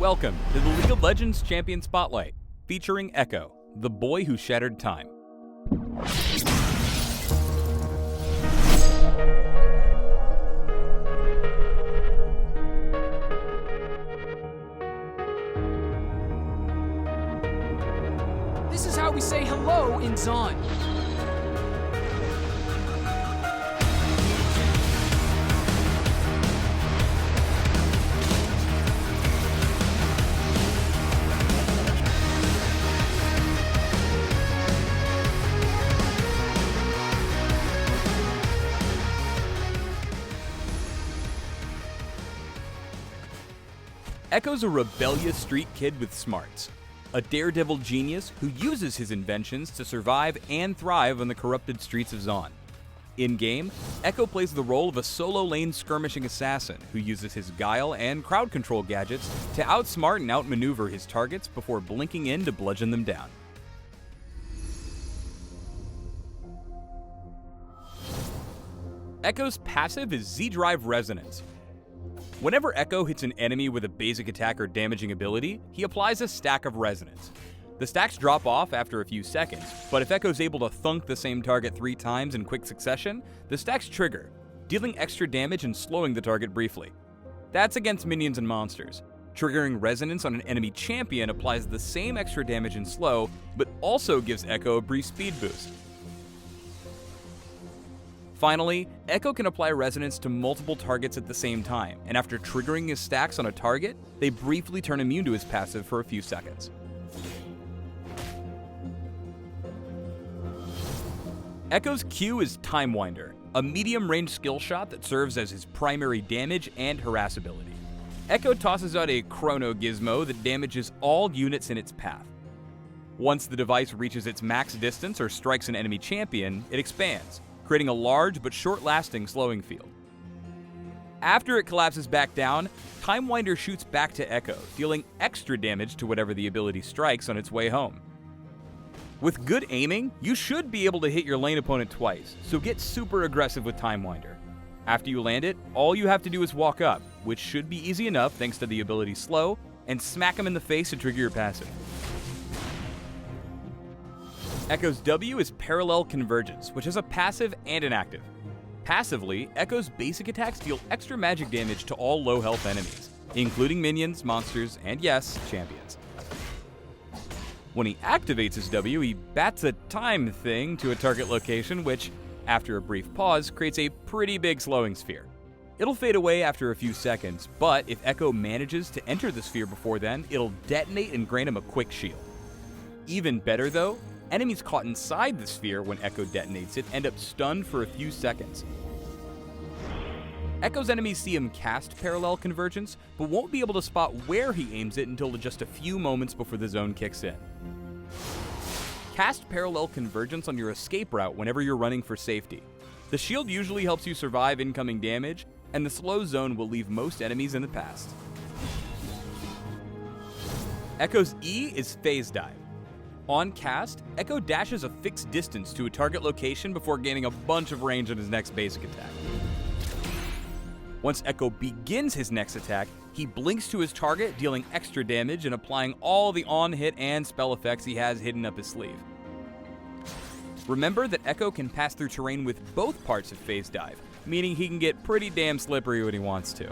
Welcome to the League of Legends Champion Spotlight, featuring Ekko, the boy who shattered time. This is how we say hello in Zon. Ekko's a rebellious street kid with smarts, a daredevil genius who uses his inventions to survive and thrive on the corrupted streets of Zon. In-game, Ekko plays the role of a solo lane skirmishing assassin who uses his guile and crowd control gadgets to outsmart and outmaneuver his targets before blinking in to bludgeon them down. Ekko's passive is Z-Drive Resonance. Whenever Ekko hits an enemy with a basic attack or damaging ability, he applies a stack of resonance. The stacks drop off after a few seconds, but if Ekko's able to thunk the same target 3 times in quick succession, the stacks trigger, dealing extra damage and slowing the target briefly. That's against minions and monsters. Triggering resonance on an enemy champion applies the same extra damage and slow, but also gives Ekko a brief speed boost. Finally, Ekko can apply resonance to multiple targets at the same time, and after triggering his stacks on a target, they briefly turn immune to his passive for a few seconds. Ekko's Q is Time Winder, a medium-range skill shot that serves as his primary damage and harass ability. Ekko tosses out a chrono gizmo that damages all units in its path. Once the device reaches its max distance or strikes an enemy champion, it expands, creating a large but short-lasting slowing field. After it collapses back down, Time Winder shoots back to Ekko, dealing extra damage to whatever the ability strikes on its way home. With good aiming, you should be able to hit your lane opponent twice, so get super aggressive with Time Winder. After you land it, all you have to do is walk up, which should be easy enough thanks to the ability Slow, and smack him in the face to trigger your passive. Ekko's W is Parallel Convergence, which has a passive and an active. Passively, Ekko's basic attacks deal extra magic damage to all low health enemies, including minions, monsters, and yes, champions. When he activates his W, he bats a time thing to a target location, which, after a brief pause, creates a pretty big slowing sphere. It'll fade away after a few seconds, but if Ekko manages to enter the sphere before then, it'll detonate and grant him a quick shield. Even better though, enemies caught inside the sphere when Ekko detonates it end up stunned for a few seconds. Ekko's enemies see him cast Parallel Convergence, but won't be able to spot where he aims it until just a few moments before the zone kicks in. Cast Parallel Convergence on your escape route whenever you're running for safety. The shield usually helps you survive incoming damage, and the slow zone will leave most enemies in the past. Ekko's E is Phase Dive. On cast, Ekko dashes a fixed distance to a target location before gaining a bunch of range on his next basic attack. Once Ekko begins his next attack, he blinks to his target, dealing extra damage and applying all the on-hit and spell effects he has hidden up his sleeve. Remember that Ekko can pass through terrain with both parts of Phase Dive, meaning he can get pretty damn slippery when he wants to.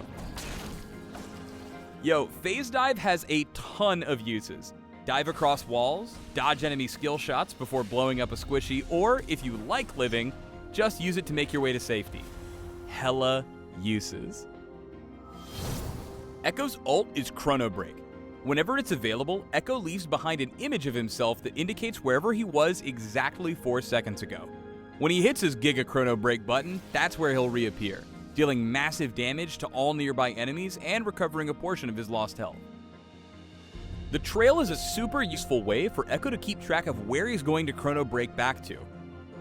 Yo, Phase Dive has a ton of uses. Dive across walls, dodge enemy skill shots before blowing up a squishy, or, if you like living, just use it to make your way to safety. Hella uses. Ekko's ult is Chrono Break. Whenever it's available, Ekko leaves behind an image of himself that indicates wherever he was exactly 4 seconds ago. When he hits his Giga Chrono Break button, that's where he'll reappear, dealing massive damage to all nearby enemies and recovering a portion of his lost health. The trail is a super useful way for Ekko to keep track of where he's going to Chrono Break back to.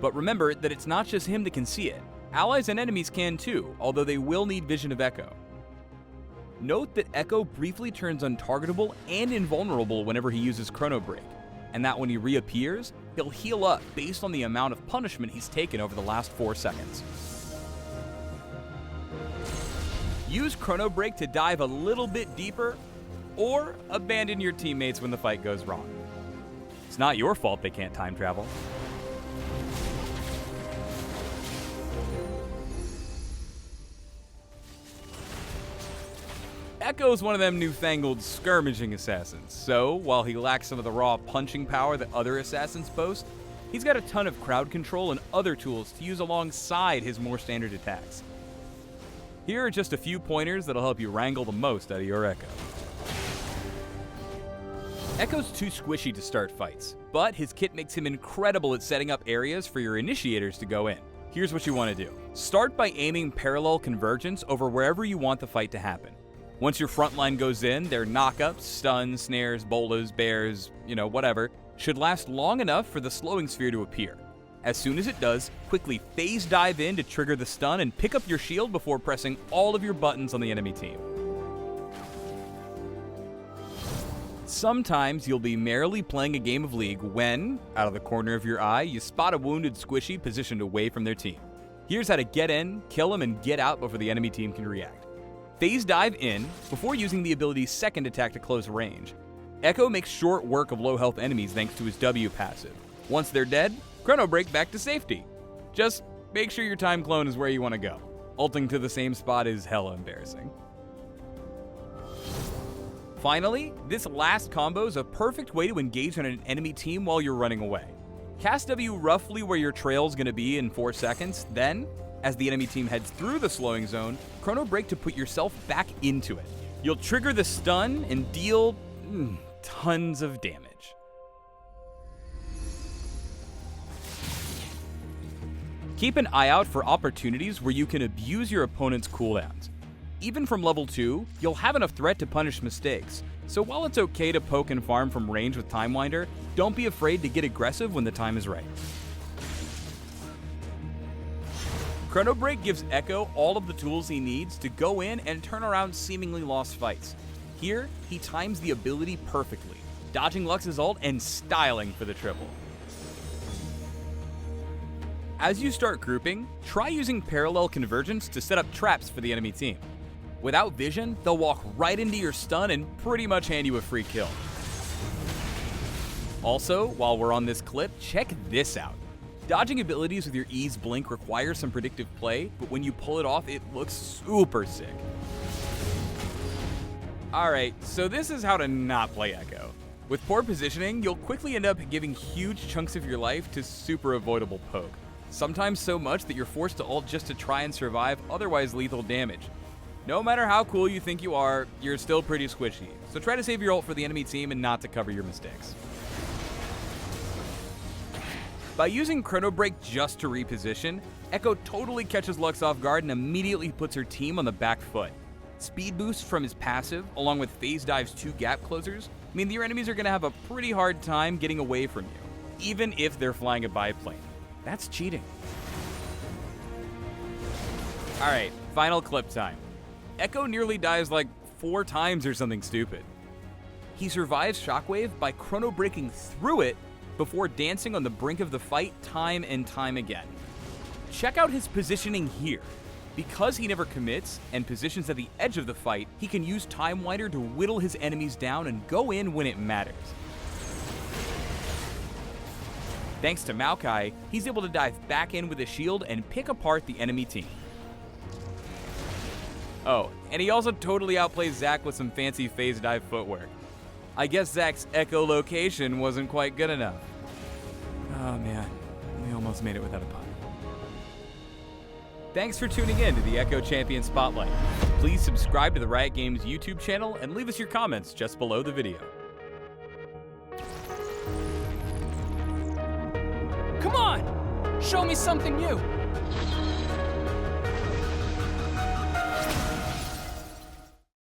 But remember that it's not just him that can see it. Allies and enemies can too, although they will need vision of Ekko. Note that Ekko briefly turns untargetable and invulnerable whenever he uses Chrono Break, and that when he reappears, he'll heal up based on the amount of punishment he's taken over the last 4 seconds. Use Chrono Break to dive a little bit deeper, or abandon your teammates when the fight goes wrong. It's not your fault they can't time travel. Ekko's one of them newfangled skirmishing assassins, so while he lacks some of the raw punching power that other assassins boast, he's got a ton of crowd control and other tools to use alongside his more standard attacks. Here are just a few pointers that'll help you wrangle the most out of your Ekko. Ekko's too squishy to start fights, but his kit makes him incredible at setting up areas for your initiators to go in. Here's what you want to do. Start by aiming parallel convergence over wherever you want the fight to happen. Once your front line goes in, their knockups, stuns, snares, bolas, bears, whatever, should last long enough for the slowing sphere to appear. As soon as it does, quickly phase dive in to trigger the stun and pick up your shield before pressing all of your buttons on the enemy team. Sometimes you'll be merrily playing a game of League when, out of the corner of your eye, you spot a wounded squishy positioned away from their team. Here's how to get in, kill them, and get out before the enemy team can react. Phase dive in before using the ability's second attack to close range. Ekko makes short work of low health enemies thanks to his W passive. Once they're dead, Chrono Break back to safety. Just make sure your time clone is where you want to go. Ulting to the same spot is hella embarrassing. Finally, this last combo is a perfect way to engage on an enemy team while you're running away. Cast W roughly where your trail's going to be in 4 seconds, then, as the enemy team heads through the slowing zone, Chrono Break to put yourself back into it. You'll trigger the stun and deal tons of damage. Keep an eye out for opportunities where you can abuse your opponent's cooldowns. Even from level 2, you'll have enough threat to punish mistakes, so while it's okay to poke and farm from range with Time Winder, don't be afraid to get aggressive when the time is right. Chrono Break gives Ekko all of the tools he needs to go in and turn around seemingly lost fights. Here, he times the ability perfectly, dodging Lux's ult and styling for the triple. As you start grouping, try using parallel convergence to set up traps for the enemy team. Without vision, they'll walk right into your stun and pretty much hand you a free kill. Also, while we're on this clip, check this out. Dodging abilities with your E's blink requires some predictive play, but when you pull it off, it looks super sick. Alright, so this is how to not play Ekko. With poor positioning, you'll quickly end up giving huge chunks of your life to super avoidable poke. Sometimes so much that you're forced to ult just to try and survive otherwise lethal damage. No matter how cool you think you are, you're still pretty squishy, so try to save your ult for the enemy team and not to cover your mistakes. By using Chrono Break just to reposition, Ekko totally catches Lux off guard and immediately puts her team on the back foot. Speed boosts from his passive, along with Phase Dive's 2 gap closers, mean that your enemies are going to have a pretty hard time getting away from you, even if they're flying a biplane. That's cheating. Alright, final clip time. Ekko nearly dies like 4 times or something stupid. He survives Shockwave by Chrono Breaking through it before dancing on the brink of the fight time and time again. Check out his positioning here. Because he never commits and positions at the edge of the fight, he can use Time Winder to whittle his enemies down and go in when it matters. Thanks to Maokai, he's able to dive back in with a shield and pick apart the enemy team. Oh, and he also totally outplays Zac with some fancy phase dive footwork. I guess Zac's echolocation wasn't quite good enough. Oh man, we almost made it without a pun. Thanks for tuning in to the Ekko Champion Spotlight. Please subscribe to the Riot Games YouTube channel and leave us your comments just below the video. Come on! Show me something new!